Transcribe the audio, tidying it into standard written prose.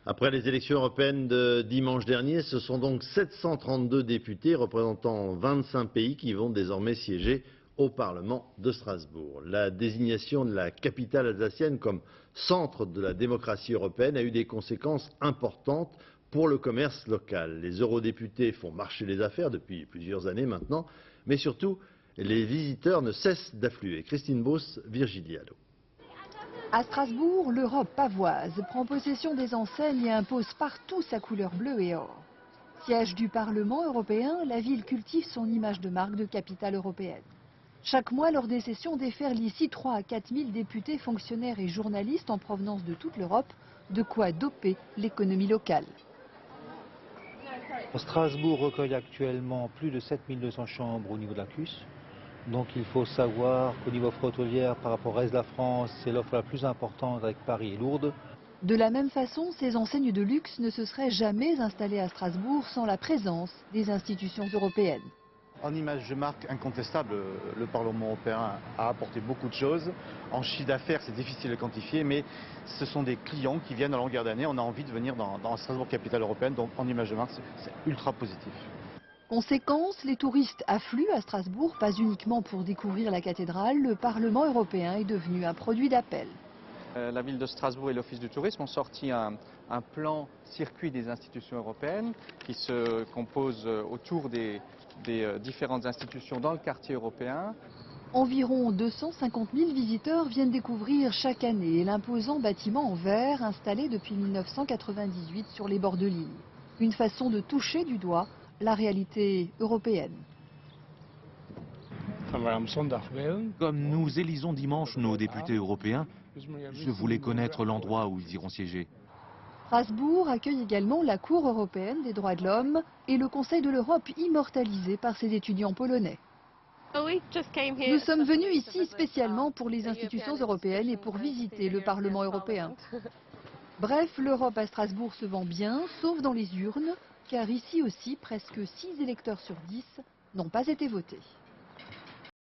Après les élections européennes de dimanche dernier, ce sont donc 732 députés représentant 25 pays qui vont désormais siéger au Parlement de Strasbourg. La désignation de la capitale alsacienne comme centre de la démocratie européenne a eu des conséquences importantes pour le commerce local. Les eurodéputés font marcher les affaires depuis plusieurs années maintenant, mais surtout, les visiteurs ne cessent d'affluer. Christine Beauce, Virginie Allo. À Strasbourg, l'Europe pavoise prend possession des enseignes et impose partout sa couleur bleue et or. Siège du Parlement européen, la ville cultive son image de marque de capitale européenne. Chaque mois, lors des sessions, déferlent ici 3 à 4 000 députés, fonctionnaires et journalistes en provenance de toute l'Europe, de quoi doper l'économie locale. Strasbourg recueille actuellement plus de 7200 chambres au niveau de la CUS. Donc il faut savoir qu'au niveau frontalière, par rapport au reste de la France, c'est l'offre la plus importante avec Paris et Lourdes. De la même façon, ces enseignes de luxe ne se seraient jamais installées à Strasbourg sans la présence des institutions européennes. En image de marque incontestable, le Parlement européen a apporté beaucoup de choses. En chiffre d'affaires, c'est difficile de quantifier, mais ce sont des clients qui viennent à longueur d'année. On a envie de venir dans Strasbourg, capitale européenne, donc en image de marque, c'est ultra positif. Conséquence, les touristes affluent à Strasbourg, pas uniquement pour découvrir la cathédrale, le Parlement européen est devenu un produit d'appel. La ville de Strasbourg et l'Office du tourisme ont sorti un plan circuit des institutions européennes qui se compose autour des différentes institutions dans le quartier européen. Environ 250 000 visiteurs viennent découvrir chaque année l'imposant bâtiment en verre installé depuis 1998 sur les bords de ligne. Une façon de toucher du doigt la réalité européenne. Comme nous élisons dimanche nos députés européens, je voulais connaître l'endroit où ils iront siéger. Strasbourg accueille également la Cour européenne des droits de l'homme et le Conseil de l'Europe immortalisé par ses étudiants polonais. Nous sommes venus ici spécialement pour les institutions européennes et pour visiter le Parlement européen. Bref, l'Europe à Strasbourg se vend bien, sauf dans les urnes, car ici aussi, presque 6 électeurs sur 10 n'ont pas été votés.